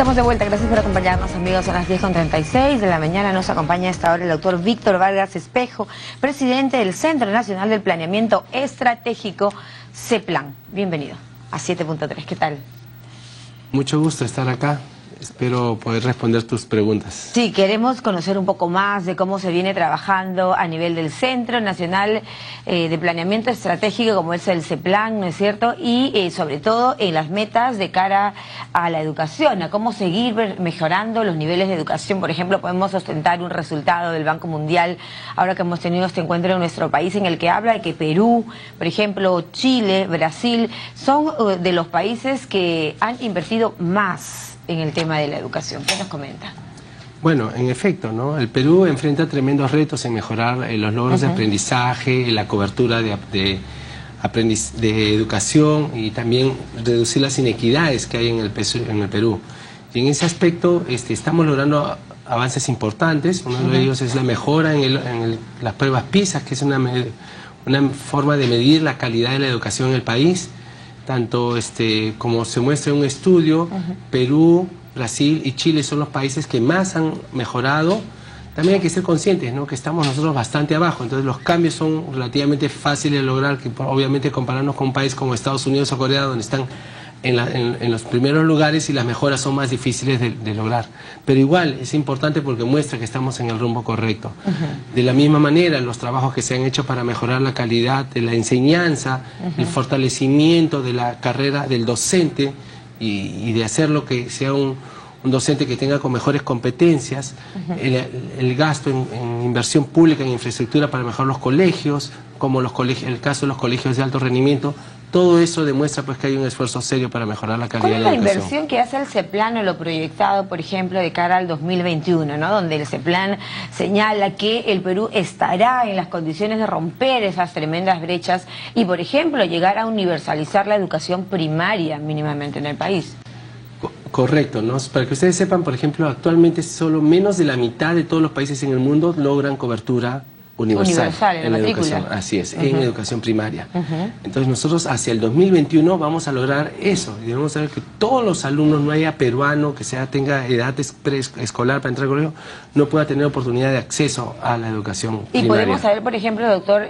Estamos de vuelta, gracias por acompañarnos, amigos. A las 10:36 de la mañana nos acompaña a esta hora el doctor Víctor Vargas Espejo, presidente del Centro Nacional del Planeamiento Estratégico, CEPLAN. Bienvenido a 7.3, ¿qué tal? Mucho gusto estar acá. Espero poder responder tus preguntas. Sí, queremos conocer un poco más de cómo se viene trabajando a nivel del Centro Nacional de Planeamiento Estratégico, como es el CEPLAN, ¿no es cierto? Y sobre todo en las metas de cara a la educación, a cómo seguir mejorando los niveles de educación. Por ejemplo, podemos ostentar un resultado del Banco Mundial, ahora que hemos tenido este encuentro en nuestro país, en el que habla de que Perú, por ejemplo, Chile, Brasil, son de los países que han invertido más en el tema de la educación. ¿Qué nos comenta? Bueno, en efecto, ¿no? El Perú enfrenta tremendos retos en mejorar los logros de aprendizaje, la cobertura de educación y también reducir las inequidades que hay en el Perú. Y en ese aspecto estamos logrando avances importantes. Uno de ellos es la mejora en las pruebas PISA, que es una forma de medir la calidad de la educación en el país. Tanto como se muestra en un estudio, Perú, Brasil y Chile son los países que más han mejorado. También hay que ser conscientes, ¿no?, que estamos nosotros bastante abajo, entonces los cambios son relativamente fáciles de lograr, que obviamente compararnos con un país como Estados Unidos o Corea, donde están en los primeros lugares y las mejoras son más difíciles de lograr. Pero igual es importante porque muestra que estamos en el rumbo correcto. De la misma manera, los trabajos que se han hecho para mejorar la calidad de la enseñanza, el fortalecimiento de la carrera del docente y de hacerlo que sea un docente que tenga con mejores competencias, el gasto en inversión pública en infraestructura para mejorar los colegios, como el caso de los colegios de alto rendimiento. Todo eso demuestra pues que hay un esfuerzo serio para mejorar la calidad de la educación. ¿Cuál es la inversión que hace el CEPLAN o lo proyectado, por ejemplo, de cara al 2021, ¿no?, donde el CEPLAN señala que el Perú estará en las condiciones de romper esas tremendas brechas y, por ejemplo, llegar a universalizar la educación primaria mínimamente en el país? Correcto, ¿no? Para que ustedes sepan, por ejemplo, actualmente solo menos de la mitad de todos los países en el mundo logran cobertura universal en la educación. Así es, en educación primaria. Entonces nosotros hacia el 2021 vamos a lograr eso. Y debemos saber que todos los alumnos, no haya peruano que tenga edad preescolar para entrar al colegio, no pueda tener oportunidad de acceso a la educación primaria. Y podemos saber, por ejemplo, doctor,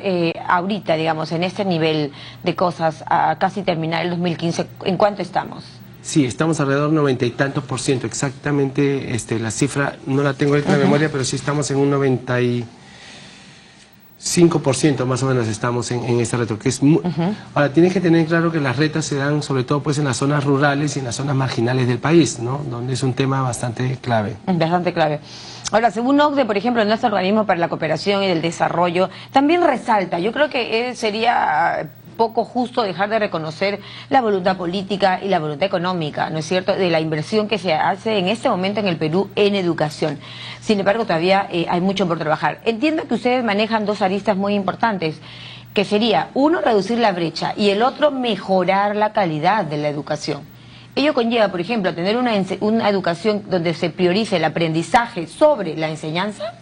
ahorita, digamos, en este nivel de cosas, a casi terminar el 2015, ¿en cuánto estamos? Sí, estamos alrededor del 90 y tantos %. Exactamente, la cifra no la tengo ahorita en la memoria, pero sí estamos en un 95% más o menos estamos en este reto, que es Ahora, tienes que tener claro que las retas se dan sobre todo pues en las zonas rurales y en las zonas marginales del país, ¿no?, donde es un tema bastante clave. Bastante clave. Ahora, según OCDE, por ejemplo, nuestro organismo para la cooperación y el desarrollo, también resalta, yo creo que sería poco justo dejar de reconocer la voluntad política y la voluntad económica, ¿no es cierto?, de la inversión que se hace en este momento en el Perú en educación. Sin embargo, todavía hay mucho por trabajar. Entiendo que ustedes manejan dos aristas muy importantes, que sería, uno, reducir la brecha, y el otro, mejorar la calidad de la educación. Ello conlleva, por ejemplo, tener una educación donde se priorice el aprendizaje sobre la enseñanza.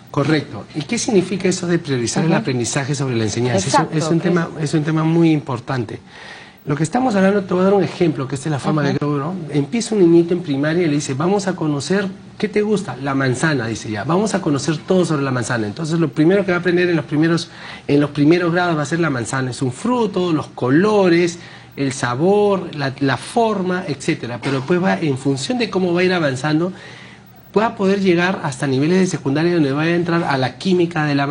Correcto. ¿Y qué significa eso de priorizar el aprendizaje sobre la enseñanza? Es un tema muy importante. Lo que estamos hablando, te voy a dar un ejemplo, que esta es la forma que creo, ¿no? Empieza un niñito en primaria y le dice, vamos a conocer, ¿qué te gusta? La manzana, dice ya. Vamos a conocer todo sobre la manzana. Entonces lo primero que va a aprender en los primeros grados va a ser la manzana. Es un fruto, los colores, el sabor, la forma, etcétera. Pero después en función de cómo va a ir avanzando, pueda poder llegar hasta niveles de secundaria donde vaya a entrar a la química de la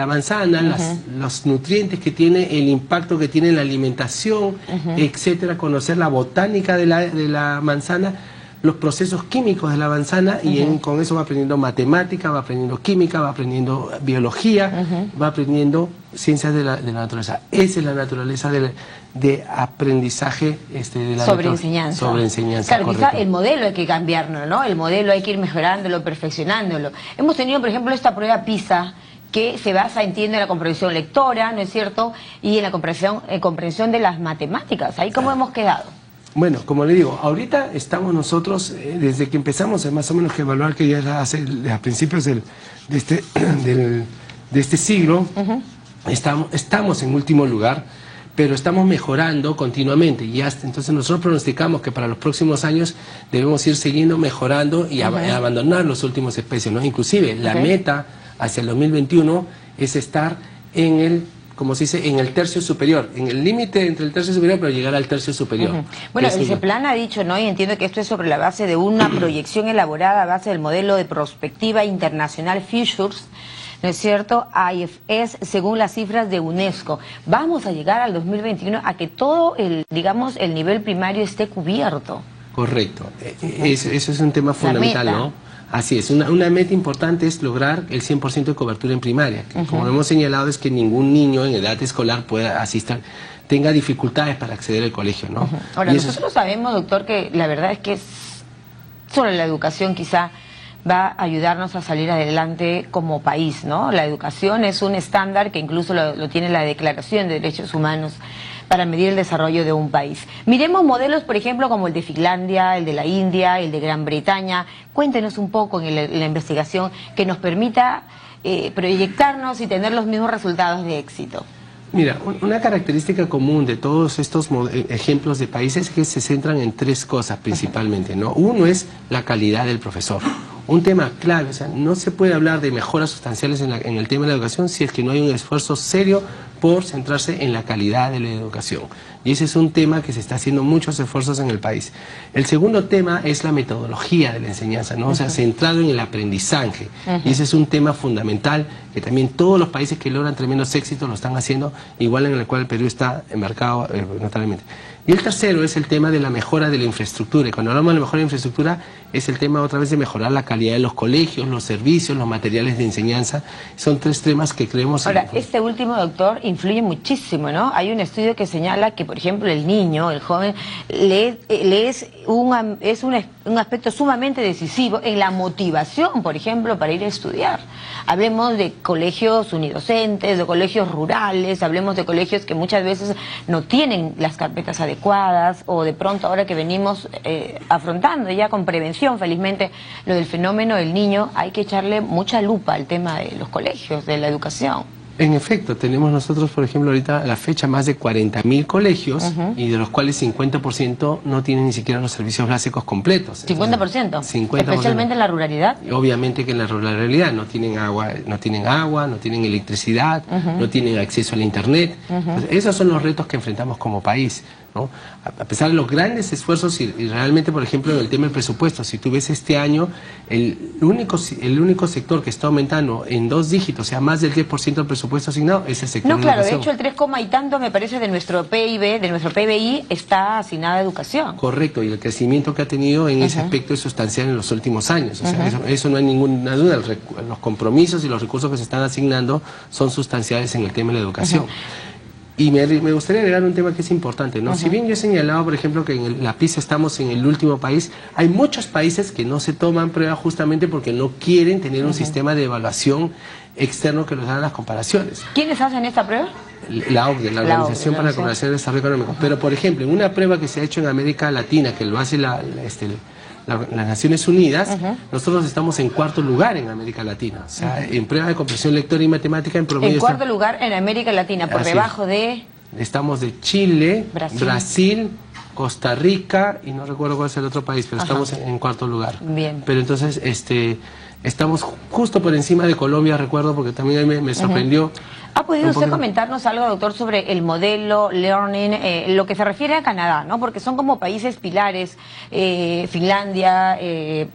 manzana, los nutrientes que tiene, el impacto que tiene en la alimentación, etcétera, conocer la botánica de la manzana, los procesos químicos de la manzana y con eso va aprendiendo matemática, va aprendiendo química, va aprendiendo biología, va aprendiendo ciencias de la naturaleza. Esa es la naturaleza de aprendizaje sobre enseñanza. Sobre enseñanza, claro, correcto. Quizá el modelo hay que cambiarlo, ¿no? El modelo hay que ir mejorándolo, perfeccionándolo. Hemos tenido, por ejemplo, esta prueba PISA, que se basa, entiende, en la comprensión lectora, ¿no es cierto?, y en la comprensión de las matemáticas. ¿Ahí cómo hemos quedado? Bueno, como le digo, ahorita estamos nosotros, desde que empezamos más o menos que evaluar, que ya hace a principios de este siglo, estamos en último lugar, pero estamos mejorando continuamente y hasta entonces nosotros pronosticamos que para los próximos años debemos ir siguiendo mejorando y abandonar los últimos especies, ¿no? Inclusive la meta hacia el 2021 es estar en el, como se dice, en el tercio superior, en el límite entre el tercio superior, pero llegar al tercio superior. Bueno, el CEPLAN ha dicho, ¿no? Y entiendo que esto es sobre la base de una proyección elaborada a base del modelo de prospectiva internacional Futures, ¿no es cierto? IFS, según las cifras de UNESCO. Vamos a llegar al 2021 a que todo el, digamos, el nivel primario esté cubierto. Correcto. Eso es un tema fundamental, ¿no? Así es. Una meta importante es lograr el 100% de cobertura en primaria. Como hemos señalado, es que ningún niño en edad escolar pueda asistir, tenga dificultades para acceder al colegio, ¿no? Ahora, nosotros sabemos, doctor, que la verdad es que sobre la educación quizá va a ayudarnos a salir adelante como país, ¿no? La educación es un estándar que incluso lo tiene la Declaración de Derechos Humanos para medir el desarrollo de un país. Miremos modelos, por ejemplo, como el de Finlandia, el de la India, el de Gran Bretaña. Cuéntenos un poco en la investigación que nos permita proyectarnos y tener los mismos resultados de éxito. Mira, una característica común de todos estos ejemplos de países es que se centran en tres cosas principalmente, ¿no? Uno es la calidad del profesor. Un tema clave, o sea, no se puede hablar de mejoras sustanciales en el tema de la educación si es que no hay un esfuerzo serio por centrarse en la calidad de la educación. Y ese es un tema que se está haciendo muchos esfuerzos en el país. El segundo tema es la metodología de la enseñanza, ¿no? O sea, centrado en el aprendizaje. Y ese es un tema fundamental que también todos los países que logran tremendos éxitos lo están haciendo, igual en el cual el Perú está embarcado notablemente. Y el tercero es el tema de la mejora de la infraestructura. Y cuando hablamos de la mejora de la infraestructura, es el tema otra vez de mejorar la calidad de los colegios, los servicios, los materiales de enseñanza. Son tres temas que creemos... Ahora, este último, doctor, influye muchísimo, ¿no? Hay un estudio que señala que, por ejemplo, el niño, el joven, es un aspecto sumamente decisivo en la motivación, por ejemplo, para ir a estudiar. Hablemos de colegios unidocentes, de colegios rurales, hablemos de colegios que muchas veces no tienen las carpetas adecuadas, o de pronto ahora que venimos afrontando ya con prevención, felizmente, lo del fenómeno del niño, hay que echarle mucha lupa al tema de los colegios, de la educación. En efecto, tenemos nosotros, por ejemplo, ahorita a la fecha más de 40.000 colegios y de los cuales 50% no tienen ni siquiera los servicios básicos completos. ¿50%? 50%. ¿Especialmente en la ruralidad? Obviamente que en la ruralidad no tienen agua, no tienen electricidad, no tienen acceso al internet. Entonces, esos son los retos que enfrentamos como país, ¿no? A pesar de los grandes esfuerzos y realmente, por ejemplo, en el tema del presupuesto, si tú ves este año, el único sector que está aumentando en 2 dígitos, o sea, más del 10% del presupuesto asignado, es el sector de educación. educación. De hecho, el 3, y tanto, me parece, de nuestro PIB, de nuestro PBI, está asignado a educación. Correcto, y el crecimiento que ha tenido en ese aspecto es sustancial en los últimos años. O sea, eso no hay ninguna duda. Los compromisos y los recursos que se están asignando son sustanciales en el tema de la educación. Y me gustaría agregar un tema que es importante, ¿no? Si bien yo he señalado, por ejemplo, que en la PISA estamos en el último país, hay muchos países que no se toman prueba justamente porque no quieren tener un sistema de evaluación externo que les haga las comparaciones. ¿Quiénes hacen esta prueba? La OCDE, la Organización para la Cooperación y el Desarrollo Económico. Pero, por ejemplo, en una prueba que se ha hecho en América Latina, que lo hace las Naciones Unidas, nosotros estamos en 4º lugar en América Latina. O sea, en prueba de comprensión lectora y matemática en promedio... En 4º lugar en América Latina, por debajo de... Estamos de Chile, Brasil, Costa Rica y no recuerdo cuál es el otro país, pero estamos en 4º lugar. Bien. Pero entonces, estamos justo por encima de Colombia, recuerdo, porque también me sorprendió. ¿Ha podido usted comentarnos algo, doctor, sobre el modelo Learning, lo que se refiere a Canadá, ¿no? Porque son como países pilares, Finlandia,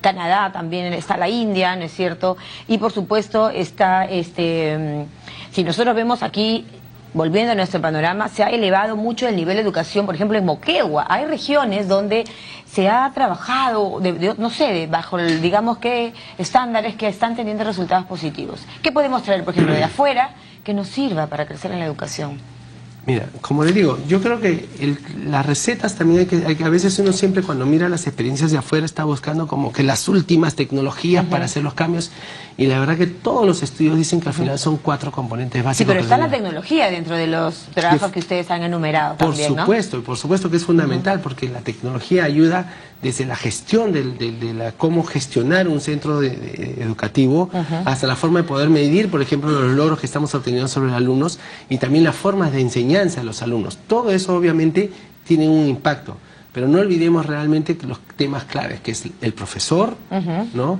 Canadá también, está la India, ¿no es cierto? Y por supuesto está, si nosotros vemos aquí, volviendo a nuestro panorama, se ha elevado mucho el nivel de educación, por ejemplo en Moquegua. Hay regiones donde se ha trabajado, no sé, bajo, digamos que, estándares que están teniendo resultados positivos. ¿Qué podemos traer, por ejemplo, de afuera que nos sirva para crecer en la educación? Mira, como le digo, yo creo que las recetas también hay que a veces uno siempre cuando mira las experiencias de afuera está buscando como que las últimas tecnologías para hacer los cambios, y la verdad que todos los estudios dicen que al final son 4 componentes básicos. Sí, pero está la tecnología dentro de los trabajos que ustedes han enumerado también, ¿no? Por supuesto que es fundamental, porque la tecnología ayuda desde la gestión de cómo gestionar un centro educativo, hasta la forma de poder medir, por ejemplo, los logros que estamos obteniendo sobre los alumnos, y también las formas de enseñar enseñanza de los alumnos. Todo eso obviamente tiene un impacto, pero no olvidemos realmente que los temas claves, que es el profesor, ¿no?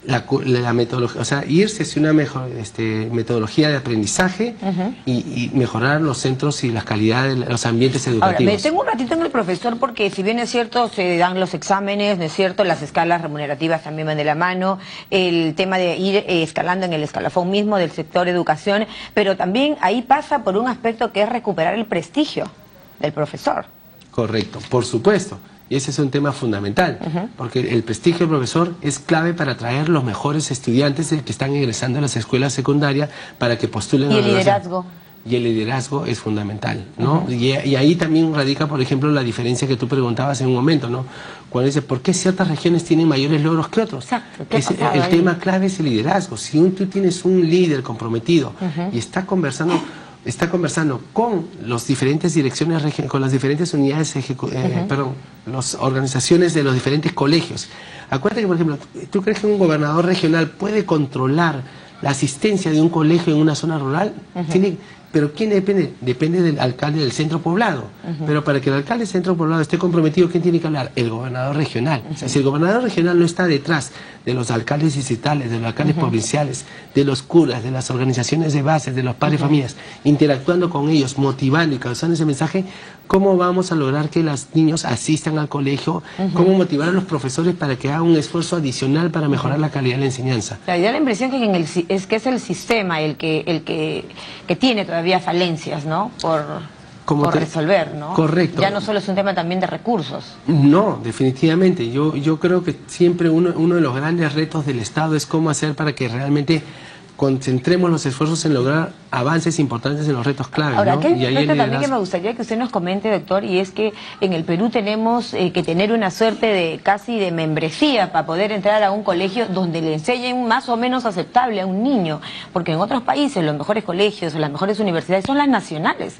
La metodología, o sea, irse hacia una mejor metodología de aprendizaje y mejorar los centros y la calidad de los ambientes educativos. Ahora, me tengo un ratito en el profesor porque si bien es cierto, se dan los exámenes, ¿no es cierto? Las escalas remunerativas también van de la mano, el tema de ir escalando en el escalafón mismo del sector educación, pero también ahí pasa por un aspecto que es recuperar el prestigio del profesor. Correcto, por supuesto. Y ese es un tema fundamental, porque el prestigio del profesor es clave para atraer los mejores estudiantes que están ingresando a las escuelas secundarias para que postulen a la universidad. ¿Y el liderazgo? Y el liderazgo es fundamental, ¿no? Y ahí también radica, por ejemplo, la diferencia que tú preguntabas en un momento, ¿no? Cuando dices, ¿por qué ciertas regiones tienen mayores logros que otros? Exacto. El tema clave es el liderazgo. Si tú tienes un líder comprometido y está conversando con las diferentes direcciones, con las diferentes unidades, las organizaciones de los diferentes colegios. Acuérdate que, por ejemplo, ¿tú crees que un gobernador regional puede controlar la asistencia de un colegio en una zona rural? Pero ¿quién depende? Depende del alcalde del centro poblado. Pero para que el alcalde del centro poblado esté comprometido, ¿quién tiene que hablar? El gobernador regional. O sea, si el gobernador regional no está detrás de los alcaldes distritales, de los alcaldes provinciales, de los curas, de las organizaciones de base, de los padres de familias, interactuando con ellos, motivando y causando ese mensaje, ¿cómo vamos a lograr que los niños asistan al colegio? ¿Cómo motivar a los profesores para que hagan un esfuerzo adicional para mejorar la calidad de la enseñanza? Da la impresión que es que es el sistema el que tiene todavía falencias, ¿no? Por resolver, ¿no? Correcto. Ya no solo es un tema también de recursos. No, definitivamente. Yo creo que siempre uno de los grandes retos del Estado es cómo hacer para que realmente concentremos los esfuerzos en lograr avances importantes en los retos claves. Ahora, ¿no? ¿qué Y ahí aspecto también que me gustaría que usted nos comente, doctor? Y es que en el Perú tenemos que tener una suerte de casi de membresía para poder entrar a un colegio donde le enseñen más o menos aceptable a un niño, porque en otros países los mejores colegios o las mejores universidades son las nacionales.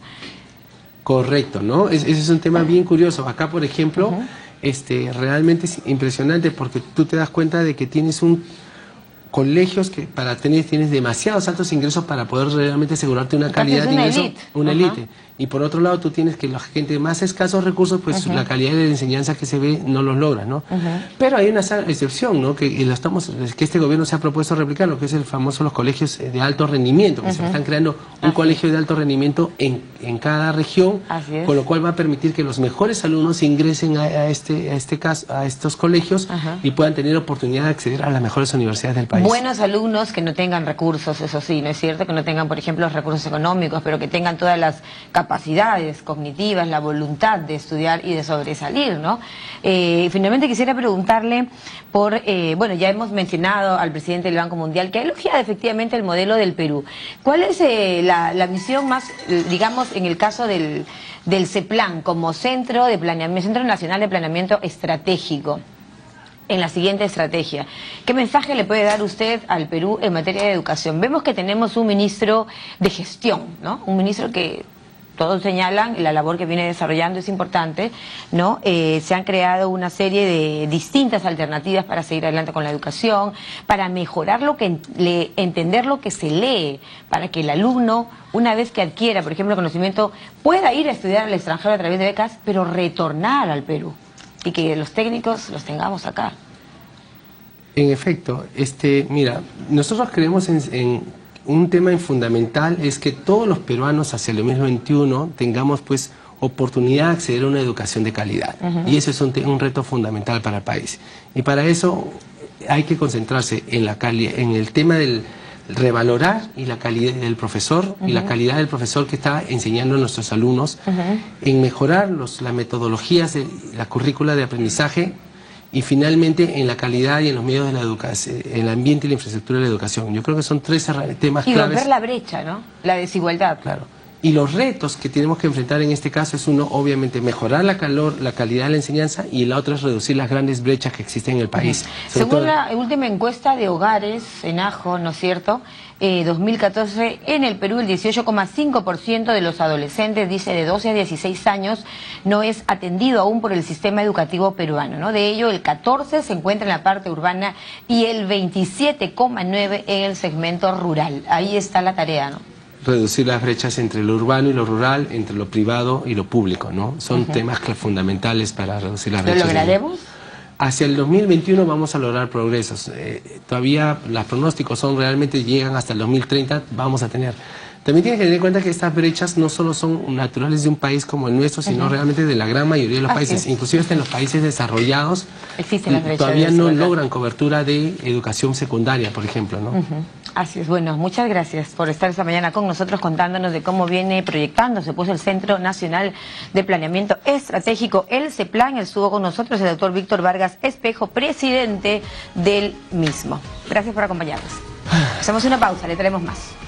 Correcto, ¿no? Ese es un tema bien curioso. Acá, por ejemplo, realmente es impresionante porque tú te das cuenta de que tienes colegios que tienes demasiados altos ingresos para poder realmente asegurarte una calidad de ingreso, una élite. Y por otro lado tú tienes que la gente de más escasos recursos, pues la calidad de la enseñanza que se ve no los logra, ¿no? Pero hay una excepción, ¿no? Que este gobierno se ha propuesto replicar, lo que es el famoso los colegios de alto rendimiento, que se están creando un colegio de alto rendimiento en cada región, con lo cual va a permitir que los mejores alumnos ingresen a estos colegios y puedan tener oportunidad de acceder a las mejores universidades del país. Buenos alumnos que no tengan recursos, eso sí, ¿no es cierto? Que no tengan, por ejemplo, los recursos económicos, pero que tengan todas las capacidades cognitivas, la voluntad de estudiar y de sobresalir, ¿no? Finalmente quisiera preguntarle por, bueno, ya hemos mencionado al presidente del Banco Mundial que ha elogiado efectivamente el modelo del Perú. ¿Cuál es la visión más, digamos, en el caso del CEPLAN como Centro Nacional de Planeamiento Estratégico? En la siguiente estrategia, ¿qué mensaje le puede dar usted al Perú en materia de educación? Vemos que tenemos un ministro de gestión, ¿no? Un ministro que todos señalan la labor que viene desarrollando es importante, ¿no? Se han creado una serie de distintas alternativas para seguir adelante con la educación, para mejorar entender lo que se lee, para que el alumno, una vez que adquiera, por ejemplo, conocimiento, pueda ir a estudiar al extranjero a través de becas, pero retornar al Perú. Y que los técnicos los tengamos acá. En efecto, mira, nosotros creemos en un tema fundamental, es que todos los peruanos hacia el 2021 tengamos pues oportunidad de acceder a una educación de calidad. Y eso es un reto fundamental para el país. Y para eso hay que concentrarse en el tema del revalorar y la calidad del profesor y la calidad del profesor que está enseñando a nuestros alumnos, en mejorar las metodologías de la currícula de aprendizaje y finalmente en la calidad y en los medios de la educación, en el ambiente y la infraestructura de la educación. Yo creo que son tres temas claves. Y romper la brecha, ¿no? La desigualdad. Claro. Y los retos que tenemos que enfrentar en este caso es uno, obviamente, mejorar la calidad de la enseñanza y la otra es reducir las grandes brechas que existen en el país. Según la última encuesta de hogares en AJO, ¿no es cierto?, 2014, en el Perú el 18,5% de los adolescentes, dice, de 12 a 16 años, no es atendido aún por el sistema educativo peruano, ¿no? De ello, el 14 se encuentra en la parte urbana y el 27,9 en el segmento rural. Ahí está la tarea, ¿no? reducir las brechas entre lo urbano y lo rural, entre lo privado y lo público, ¿no? Son temas fundamentales para reducir las brechas. ¿Lo lograremos? Hacia el 2021 vamos a lograr progresos. Todavía los pronósticos realmente llegan hasta el 2030, vamos a tener. También tienen que tener en cuenta que estas brechas no solo son naturales de un país como el nuestro, sino realmente de la gran mayoría de los países. Inclusive hasta en los países desarrollados existen las brechas todavía no logran cobertura de educación secundaria, por ejemplo, ¿no? Así es. Bueno, muchas gracias por estar esta mañana con nosotros contándonos de cómo viene proyectándose pues el Centro Nacional de Planeamiento Estratégico, el CEPLAN. Estuvo con nosotros el doctor Víctor Vargas Espejo, presidente del mismo. Gracias por acompañarnos. Hacemos una pausa, le traemos más.